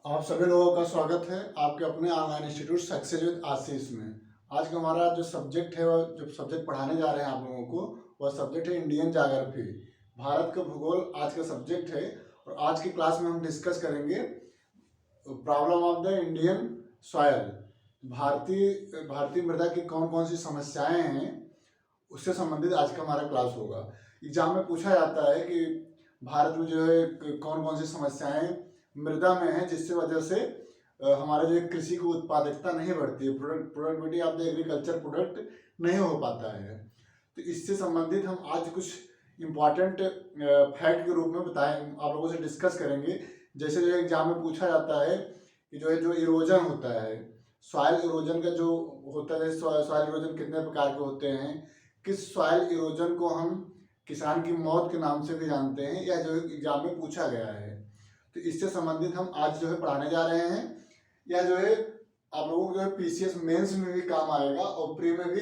आप सभी लोगों का स्वागत है आपके अपने ऑनलाइन इंस्टीट्यूट सक्सेस विद आशीष में। आज का हमारा जो सब्जेक्ट है वह जो सब्जेक्ट पढ़ाने जा रहे हैं आप लोगों को वह सब्जेक्ट है इंडियन ज्योग्राफी। भारत का भूगोल आज का सब्जेक्ट है और आज की क्लास में हम डिस्कस करेंगे problem of the Indian soil. भारतीय भारतीय मृदा की कौन कौन सी समस्याएं हैं उससे संबंधित आज का हमारा क्लास होगा। एग्जाम में पूछा जाता है कि भारत में जो है कौन कौन सी समस्याएं मृदा में है जिससे वजह से हमारे जो कृषि की उत्पादकता नहीं बढ़ती है, productivity of the agriculture product नहीं हो पाता है। तो इससे संबंधित हम आज कुछ इम्पॉर्टेंट फैक्ट के रूप में बताएं आप लोगों से डिस्कस करेंगे। जैसे जो एग्जाम में पूछा जाता है कि जो इरोजन होता है, सॉइल इरोजन का जो होता है, सॉइल इरोजन कितने प्रकार के होते हैं, किस सॉइल इरोजन को हम किसान की मौत के नाम से भी जानते हैं, या जो एग्जाम में पूछा गया है। तो इससे संबंधित हम आज जो है पढ़ाने जा रहे हैं। या जो है आप लोगों को जो है पीसीएस मेंस में भी काम आएगा और प्री में भी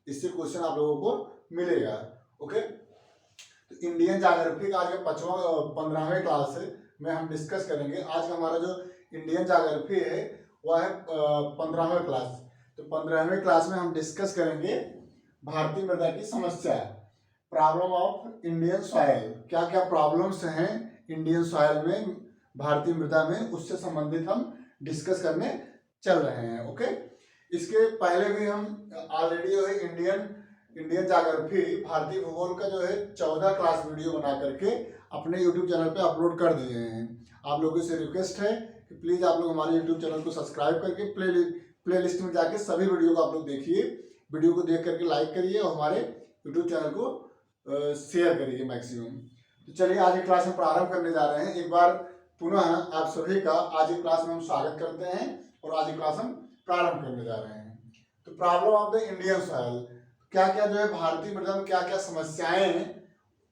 इससे क्वेश्चन आप लोगों को मिलेगा। ओके, तो इंडियन ज्योग्राफी का आज का 15वें क्लास में हम डिस्कस करेंगे। आज का हमारा जो इंडियन ज्योग्राफी है वह है 15वें क्लास। तो 15वें क्लास में हम डिस्कस करेंगे भारतीय मृदा की समस्या, प्रॉब्लम ऑफ इंडियन सॉइल। क्या क्या प्रॉब्लम्स हैं इंडियन सॉइल में, भारतीय मृदा में, उससे संबंधित हम डिस्कस करने चल रहे हैं। ओके, इसके पहले भी हम ऑलरेडी जो है इंडियन ज्योग्राफी भारतीय भूगोल का जो है 14 क्लास वीडियो बना करके अपने यूट्यूब चैनल पे अपलोड कर दिए हैं। आप लोगों से रिक्वेस्ट है कि प्लीज़ आप लोग हमारे यूट्यूब चैनल को सब्सक्राइब करके प्ले लिस्ट में जाके सभी वीडियो को आप लोग देखिए। वीडियो को देख करके लाइक करिए और हमारे यूट्यूब चैनल को शेयर करिए मैक्सिमम। तो चलिए आज की क्लास में प्रारंभ करने जा रहे हैं। एक बार पुनः आप सभी का आज की क्लास में हम स्वागत करते हैं और आज की क्लास हम प्रारंभ करने जा रहे हैं। तो problem of the Indian soil, क्या क्या जो है भारतीय मृदा में क्या क्या समस्याएं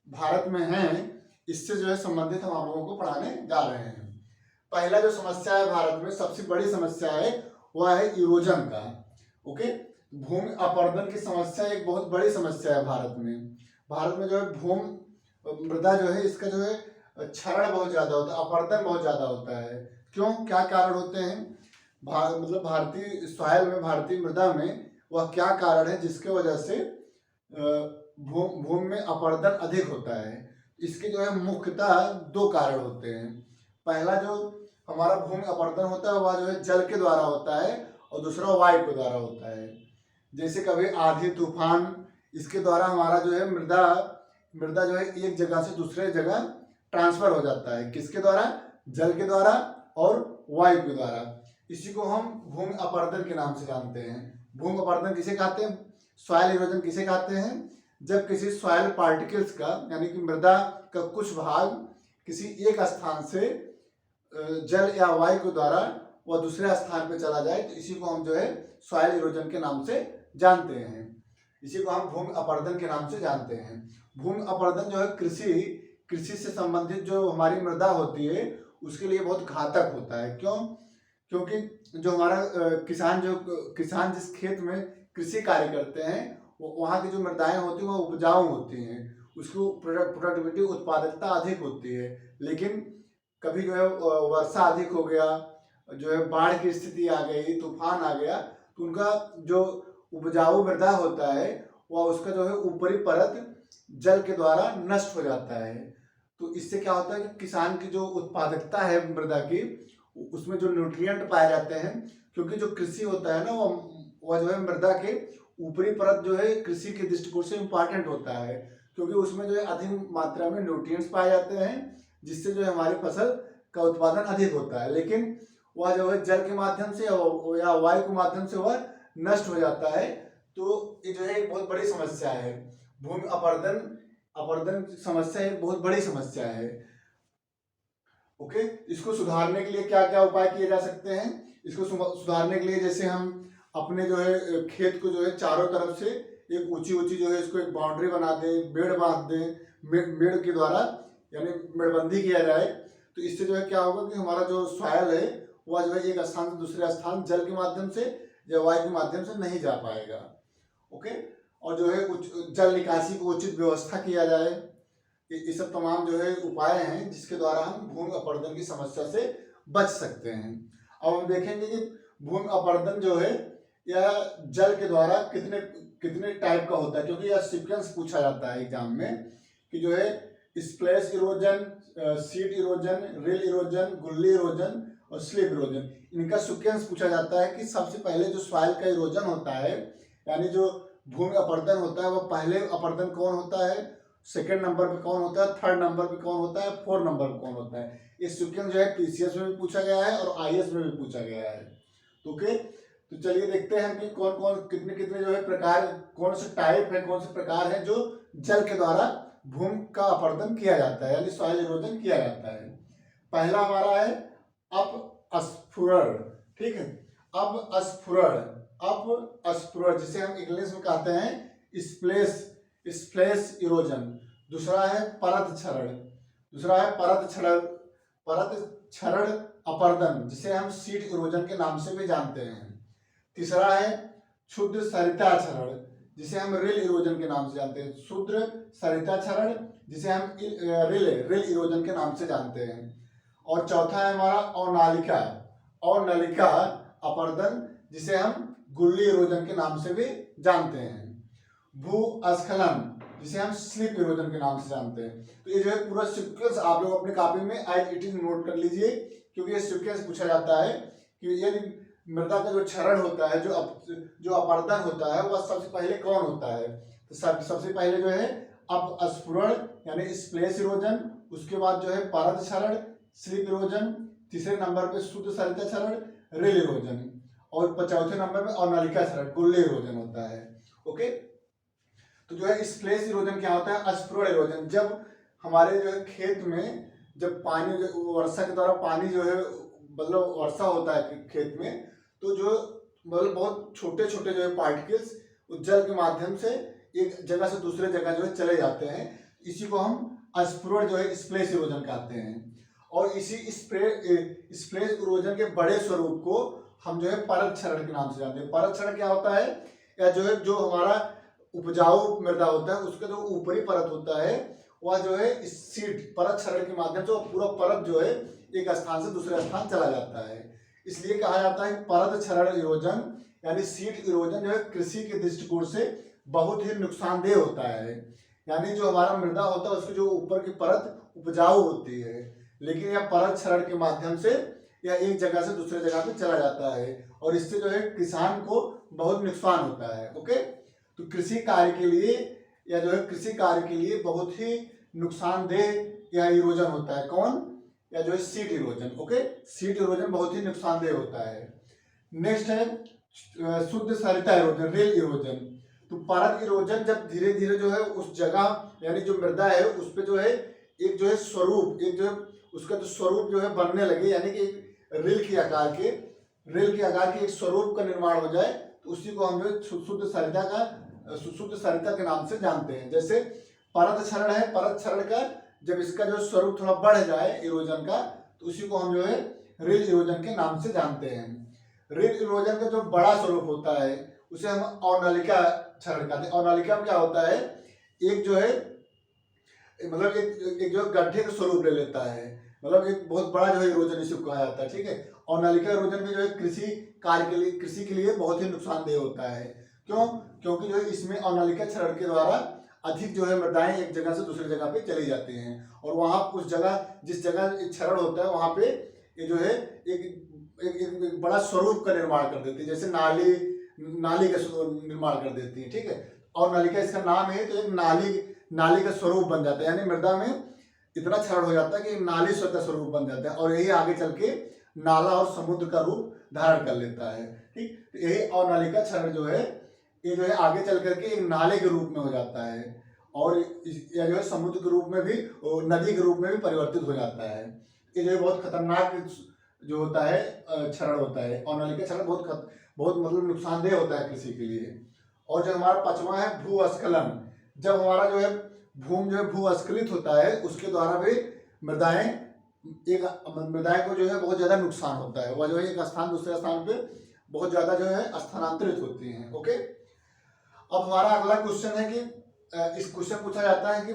भारत में हैं, इससे जो है संबंधित हम आप लोगों को पढ़ाने जा रहे हैं। पहला जो समस्या है भारत में, सबसे बड़ी समस्या है वह है इरोजन का। ओके, भूमि अपरदन की समस्या एक बहुत बड़ी समस्या है भारत में। भारत में जो है भूमि मृदा जो है इसका जो है क्षरण बहुत ज्यादा होता है, अपरदन बहुत ज्यादा होता है। क्यों, क्या कारण होते हैं मतलब भारतीय सॉइल में, भारतीय मृदा में वह क्या कारण है जिसके वजह से भूमि में अपरदन अधिक होता है। इसके जो है मुख्यतः दो कारण होते हैं। पहला जो हमारा भूमि अपरदन होता है वह जो है जल के द्वारा होता है और दूसरा वायु के द्वारा होता है। जैसे कभी आंधी तूफान, इसके द्वारा हमारा जो है मृदा जो है एक जगह से दूसरे जगह ट्रांसफर हो जाता है। किसके द्वारा? जल के द्वारा और वायु के द्वारा। इसी को हम भूमि अपरदन के नाम से जानते हैं। भूमि अपरदन किसे कहते हैं, सॉइल इरोजन किसे कहते हैं? जब किसी सॉइल पार्टिकल्स का यानी कि मृदा का कुछ भाग किसी एक स्थान से जल या वायु के द्वारा वह दूसरे स्थान पर चला जाए, तो इसी को हम जो है सॉइल इरोजन के नाम से जानते हैं। इसी को हम भूमि अपरदन के नाम से जानते हैं। भूमि अपरदन जो है कृषि से संबंधित जो हमारी मृदा होती है उसके लिए बहुत घातक होता है। क्यों? क्योंकि जो हमारा किसान जिस खेत में कृषि कार्य करते हैं वहाँ की जो मृदाएं होती हैं वह उपजाऊ होती हैं, उसको प्रोडक्टिविटी उत्पादकता अधिक होती है। लेकिन कभी जो है वर्षा अधिक हो गया, जो है बाढ़ की स्थिति आ गई, तूफान आ गया, तो उनका जो उपजाऊ मृदा होता है वह उसका जो है ऊपरी परत जल के द्वारा नष्ट हो जाता है। तो इससे क्या होता है कि किसान की जो उत्पादकता है मृदा की, उसमें जो न्यूट्रिएंट पाए जाते हैं, क्योंकि जो कृषि होता है ना वह जो है मृदा के ऊपरी परत जो है कृषि के दृष्टिकोण से इम्पॉर्टेंट होता है, क्योंकि उसमें जो है अधिक मात्रा में न्यूट्रिएंट्स पाए जाते हैं जिससे जो है हमारी फसल का उत्पादन अधिक होता है। लेकिन वह जो है जल के माध्यम से या वायु के माध्यम से वह नष्ट हो जाता है। तो ये जो है एक बहुत बड़ी समस्या है। भूमि अपरदन समस्या एक बहुत बड़ी समस्या है। ओके, इसको सुधारने के लिए क्या क्या उपाय किए जा सकते हैं? इसको सुधारने के लिए जैसे हम अपने जो है खेत को जो है चारों तरफ से एक ऊंची जो है इसको एक बाउंड्री बना दें, मेड़ बांध दें, मेड़ के द्वारा यानी मेड़बंदी किया जाए, तो इससे जो है क्या होगा कि हमारा जो सॉइल है वह जो है एक स्थान से दूसरे स्थान जल के माध्यम से या वायु के माध्यम से नहीं जा पाएगा। ओके, और जो है जल निकासी को उचित व्यवस्था किया जाए। ये सब तमाम जो है उपाय हैं जिसके द्वारा हम भूमि अपरदन की समस्या से बच सकते हैं। अब हम देखेंगे कि भूमि अपरदन जो है यह जल के द्वारा कितने कितने टाइप का होता है, क्योंकि यह सीक्वेंस पूछा जाता है एग्जाम में कि जो है स्प्लैश इरोजन, सीड इरोजन, रिल इरोजन, गुल्ली इरोजन और स्लिप इरोजन, इनका सीक्वेंस पूछा जाता है कि सबसे पहले जो सॉइल का इरोजन होता है, यानी जो भूमि अपरदन होता है, वह पहले अपरदन कौन होता है, सेकंड नंबर पे कौन होता है, थर्ड नंबर पे कौन होता है, फोर्थ नंबर पे कौन होता है। इस सीक्वेंस जो है पीसीएस में भी पूछा गया है और आईएएस में भी पूछा गया है। ओके, तो चलिए देखते हैं कि कौन कौन कितने कितने जो है प्रकार, कौन से टाइप है, कौन से प्रकार है जो जल के द्वारा भूमि का अपरदन किया जाता है, यानी सॉइल इरोजन किया जाता है। पहला हमारा है अपस्फुरण, ठीक है, अपस्फुरण जिसे हम इंग्लिश में कहते हैं स्प्लैश इरोजन। दूसरा है परत क्षरण अपरदन जिसे हम सीड इरोजन के नाम से भी जानते हैं। तीसरा है क्षुद्र सरिता क्षरण जिसे हम रिल इरोजन के नाम से जानते हैं, क्षुद्र सरिता क्षरण जिसे हम रिल इरोजन के नाम से जानते हैं। और चौथा है हमारा अवनालिका अपरदन जिसे हम गुल्ली इरोजन के नाम से भी जानते हैं। भूस्खलन जिसे हम स्लिप इरोजन के नाम से जानते हैं। तो ये जो है पूरा सीक्वेंस आप लोग अपने कॉपी में एज इट इज नोट कर लीजिए, क्योंकि ये सीक्वेंस पूछा जाता है कि यदि मृदा का जो क्षरण होता है, जो अपरदन होता है, वह सबसे पहले कौन होता है। तो सबसे पहले जो है अपस्फुरण यानी स्प्लैश इरोजन, उसके बाद जो है परत क्षरण स्लिप इरोजन, तीसरे नंबर पे शुद्ध सरिता क्षरण रिल इरोजन, और चौथे नंबर पे अवनालिका क्षरण गुल्ली इरोजन होता है। ओके, तो जो है स्प्लैश इरोजन क्या होता है, अस्फुरण इरोजन, जब हमारे जो है खेत में जब पानी वर्षा के द्वारा पानी जो है मतलब वर्षा होता है खेत में, तो जो मतलब बहुत छोटे छोटे जो है पार्टिकल्स उस जल के माध्यम से एक जगह से दूसरे जगह जो है चले जाते हैं, इसी को हम अस्फुरण जो है स्प्लैश इरोजन कहते हैं। और इसी स्प्लैश इरोजन के बड़े स्वरूप को हम जो है परत क्षरण के नाम से जानते हैं। परत क्षरण क्या होता है, या जो है जो हमारा उपजाऊ मृदा होता है उसका जो ऊपरी परत होता है, वह जो है सीड परत क्षरण के माध्यम से पूरा परत जो है एक स्थान से दूसरे स्थान चला जाता है। इसलिए कहा जाता है परत क्षरण इरोजन यानी सीड इरोजन जो है कृषि के दृष्टिकोण से बहुत ही नुकसानदेह होता है। यानी जो हमारा मृदा होता है उसकी जो ऊपर की परत उपजाऊ होती है, लेकिन यह परत क्षरण के माध्यम से यह एक जगह से दूसरे जगह पे चला जाता है, और इससे जो है किसान को बहुत नुकसान होता है। ओके, तो कृषि कार्य के लिए या जो है कृषि कार्य के लिए बहुत ही नुकसानदेह यह इरोजन होता है। कौन, या जो है seed erosion. Okay, seed erosion बहुत ही नुकसानदेह होता है। नेक्स्ट है शुद्ध सरिता इरोजन रिल इरोजन। तो परत इरोजन जब धीरे धीरे जो है उस जगह यानी जो मृदा है उस पर जो है एक जो है स्वरूप, एक जो है उसका जो स्वरूप जो है बनने लगे, यानी कि रिल के आकार के एक स्वरूप का निर्माण हो जाए, तो उसी को हम जो है शुद्ध सरिता के नाम से जानते हैं। जैसे परत क्षरण है, परत क्षरण का जब इसका जो स्वरूप थोड़ा बढ़ जाए इरोजन का, तो उसी को हम जो है रिल इरोजन के नाम से जानते हैं। रिल इरोजन का जो बड़ा स्वरूप होता है उसे हम अवनालिका क्षरण कहते हैं। अवनालिका में क्या होता है, एक जो है मतलब एक जो गड्ढे का स्वरूप ले लेता है, मतलब एक बहुत बड़ा जो है इरोजन इसे कहा जाता है। ठीक है, अवनालिका इरोजन में जो है कृषि के लिए बहुत ही नुकसानदेह होता है। क्यों, क्योंकि जो है इसमें अवनालिका क्षरण के द्वारा अधिक जो है मृदाएं एक जगह से दूसरी जगह पे चली जाती हैं, और वहां उस जगह जिस जगह क्षरण होता है वहां पे ये जो है एक बड़ा स्वरूप का निर्माण कर देती है, जैसे नाली का निर्माण कर देती है। ठीक है, और नलिका इसका नाम है, तो एक नाली का स्वरूप बन जाता है, यानी मृदा में इतना क्षरण हो जाता है कि नाली स्वतः स्वरूप बन जाता है, और यही आगे चल के नाला और समुद्र का रूप धारण कर लेता है। ठीक, तो यही अवनालिका क्षरण जो है ये जो है आगे चल करके एक नाले के रूप में हो जाता है, और यह जो है समुद्र के रूप में भी और नदी के रूप में भी परिवर्तित हो जाता है। ये जो है बहुत खतरनाक जो होता है क्षरण होता है, अवनालिका क्षरण बहुत मतलब नुकसानदेह होता है कृषि के लिए। और जो हमारा पांचवा है भूस्खलन, जब हमारा जो है भूमि जो है भूस्खलित होता है उसके द्वारा भी मृदाएं को जो है बहुत ज्यादा नुकसान होता है, वह जो है एक स्थान दूसरे स्थान पे बहुत ज्यादा जो है स्थानांतरित होती हैं। ओके, अब हमारा अगला क्वेश्चन है कि इस क्वेश्चन पूछा जाता है कि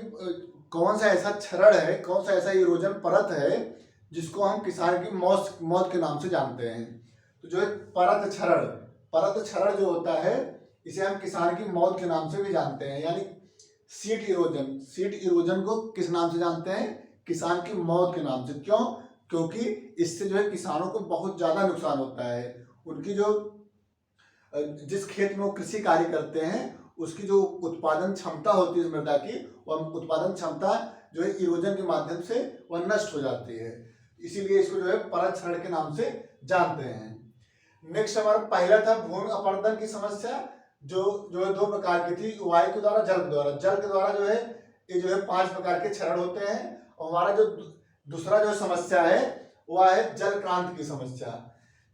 कौन सा ऐसा क्षरण है, कौन सा ऐसा इरोजन परत है जिसको हम किसान की मौत मौत के नाम से जानते हैं। तो जो है परत क्षरण, परत क्षरण जो होता है इसे हम किसान की मौत के नाम से भी जानते हैं, यानी सीड इरोजन। सीड इरोजन को किस नाम से जानते हैं? किसान की मौत के नाम से। क्यों? क्योंकि इससे जो है किसानों को बहुत ज्यादा नुकसान होता है। उनकी जो जिस खेत में वो कृषि कार्य करते हैं उसकी जो उत्पादन क्षमता होती है मृदा की, वह उत्पादन क्षमता जो है इरोजन के माध्यम से वह नष्ट हो जाती है। इसीलिए इसको जो है परत क्षरण के नाम से जानते हैं। नेक्स्ट हमारा पहला था भूमि अपरदन की समस्या, जो है दो प्रकार की थी, वायु के द्वारा, जल के द्वारा। जल के द्वारा जो है ये जो है 5 प्रकार के क्षरण होते हैं। और हमारा जो दूसरा जो समस्या है वह है जल क्रांति की समस्या।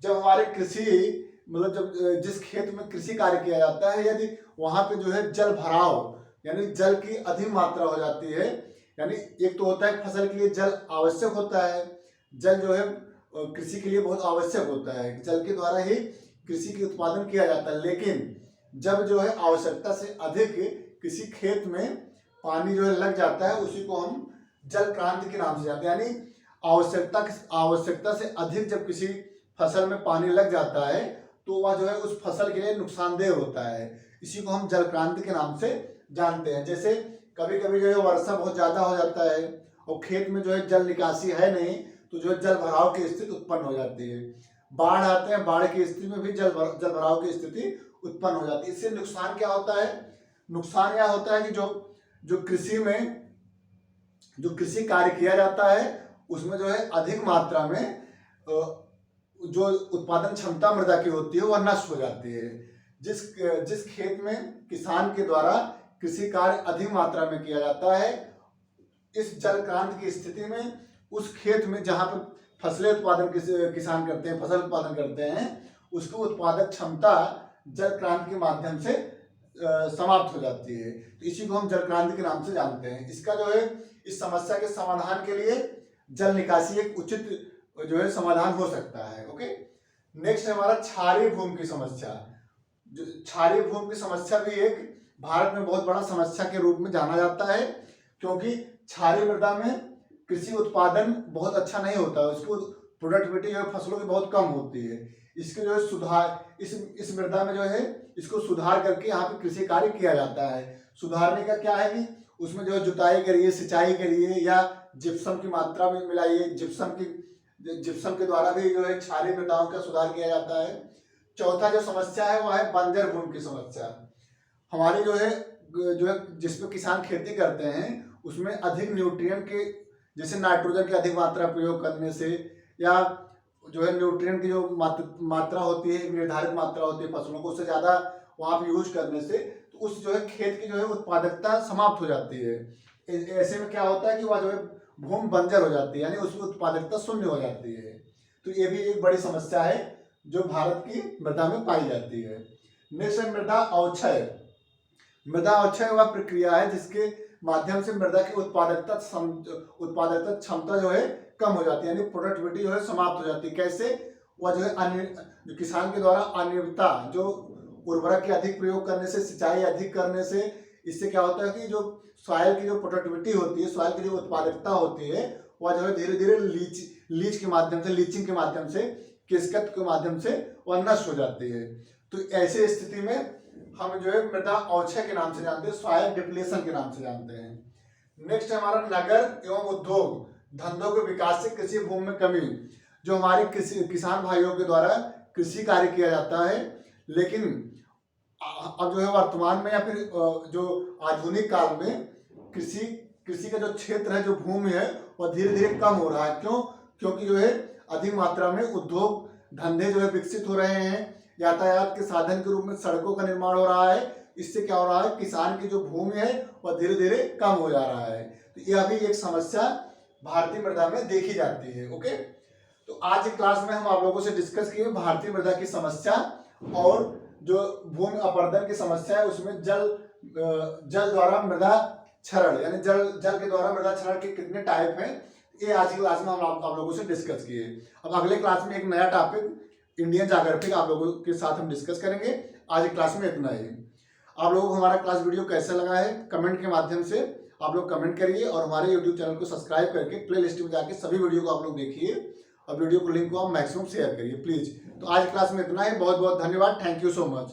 जब हमारे कृषि मतलब जब जिस खेत में कृषि कार्य किया जाता है, यदि वहां पे जो है जल भराव यानी जल की अधिक मात्रा हो जाती है, यानी एक तो होता है फसल के लिए जल आवश्यक होता है, जल जो है कृषि के लिए बहुत आवश्यक होता है, जल के द्वारा ही कृषि की उत्पादन किया जाता है। लेकिन जब जो है आवश्यकता से अधिक किसी खेत में पानी जो है लग जाता है, उसी को हम जल क्रांति के नाम से जानते हैं। यानी आवश्यकता से अधिक जब किसी फसल में पानी लग जाता है तो वह जो है उस फसल के लिए नुकसानदेह होता है। इसी को हम जल क्रांति के नाम से जानते हैं। जैसे कभी कभी जो है वर्षा बहुत ज्यादा हो जाता है और खेत में जो है जल निकासी है नहीं, तो जो है जल भराव की स्थिति उत्पन्न हो जाती है। बाढ़ आते हैं, बाढ़ की स्थिति में भी जल भराव की स्थिति उत्पन्न हो जाती है। इससे नुकसान क्या होता है? नुकसान यह होता है कि जो कृषि में जो कृषि कार्य किया जाता है उसमें जो है अधिक मात्रा में जो उत्पादन क्षमता मृदा की होती है वह नष्ट हो जाती है। जिस खेत में किसान के द्वारा कृषि कार्य अधिक मात्रा में किया जाता है, इस जल क्रांति की स्थिति में उस खेत में जहां पर फसलें उत्पादन किसान करते हैं, फसल उत्पादन करते हैं, उसकी उत्पादक क्षमता जल क्रांति के माध्यम से समाप्त हो जाती है। तो इसी को हम जल क्रांति के नाम से जानते हैं। इसका जो है इस समस्या के समाधान के लिए जल निकासी एक उचित जो है समाधान हो सकता है। ओके, नेक्स्ट है हमारा क्षारीय भूमि की समस्या। जो क्षारीय भूमि की समस्या भी एक भारत में बहुत बड़ा समस्या के रूप में जाना जाता है, क्योंकि क्षारीय मृदा में कृषि उत्पादन बहुत अच्छा नहीं होता, उसको प्रोडक्टिविटी जो है फसलों की बहुत कम होती है। इसके जो है सुधार इस मृदा में जो है इसको सुधार करके यहाँ पे कृषि कार्य किया जाता है। सुधारने का क्या है कि उसमें जो है जुताई करिए, सिंचाई करिए या जिप्सम की मात्रा में मिलाइए। जिप्सम के द्वारा भी जो है क्षारीय मृदाओं का सुधार किया जाता है। चौथा जो समस्या है वह है बंजर भूमि की समस्या। हमारी जो है जिसमें किसान खेती करते हैं उसमें अधिक न्यूट्रिएंट के, जैसे नाइट्रोजन की अधिक मात्रा प्रयोग करने से या जो है न्यूट्रिएंट की जो मात्रा होती है, एक निर्धारित मात्रा होती है फसलों को, उससे ज़्यादा वहाँ पर यूज करने से तो उस जो है खेत की जो है उत्पादकता समाप्त हो जाती है। ऐसे में क्या होता है कि वह जो है भूमि बंजर हो जाती है, यानी उसकी उत्पादकता शून्य हो जाती है। तो ये भी एक बड़ी समस्या है जो भारत की मृदा में पाई जाती है। नेक्स्ट है मृदा अवक्षय। मृदा अवक्षय वह प्रक्रिया है जिसके माध्यम से मृदा की उत्पादकता क्षमता जो है कम हो जाती है, यानी प्रोडक्टिविटी जो है समाप्त हो जाती है। कैसे? वह जो है जो किसान के द्वारा अनियमितता, जो उर्वरक के अधिक प्रयोग करने से, सिंचाई अधिक करने से, इससे क्या होता है कि जो सॉइल की जो प्रोडक्टिविटी होती है, सॉइल की जो उत्पादकता होती है, वह जो है धीरे धीरे लीच के माध्यम से, लीचिंग के माध्यम से, किसकत के माध्यम से वह नष्ट हो जाती है। तो ऐसे स्थिति में हम जो है मृदा अवक्षय के नाम से जानते हैं, सॉइल डिप्लेशन के नाम से जानते हैं। नेक्स्ट है हमारा नगर एवं उद्योग धंधों के विकास से कृषि भूमि में कमी। जो हमारे किसान भाइयों के द्वारा कृषि कार्य किया जाता है, लेकिन अब जो है वर्तमान में या फिर जो आधुनिक काल में कृषि का जो क्षेत्र है, जो भूमि है, वह धीरे धीरे कम हो रहा है। क्यों? क्योंकि जो है अधिक मात्रा में उद्योग धंधे जो है विकसित हो रहे हैं, यातायात के साधन के रूप में सड़कों का निर्माण हो रहा है। इससे क्या हो रहा है, किसान की जो भूमि है वह धीरे धीरे कम हो जा रहा है। तो यह भी एक समस्या भारतीय मृदा में देखी जाती है। ओके, तो आज की क्लास में हम आप लोगों से डिस्कस किए भारतीय मृदा की समस्या और जो भूमि अपरदन की समस्या है, उसमें जल द्वारा मृदा क्षरण, यानी जल के द्वारा मृदा क्षरण के कितने टाइप हैं, ये आज की क्लास में हम आप लोगों से डिस्कस किए। अब अगले क्लास में एक नया टॉपिक इंडियन ज्योग्राफी आप लोगों के साथ हम डिस्कस करेंगे। आज की क्लास में इतना ही। आप लोगों को हमारा क्लास वीडियो कैसा लगा है कमेंट के माध्यम से आप लोग कमेंट करिए और हमारे यूट्यूब चैनल को सब्सक्राइब करके प्ले लिस्ट में जाके सभी वीडियो को आप लोग देखिए और वीडियो को लिंक को आप मैक्सिमम शेयर करिए प्लीज़। तो आज क्लास में इतना ही, बहुत बहुत धन्यवाद, थैंक यू सो मच।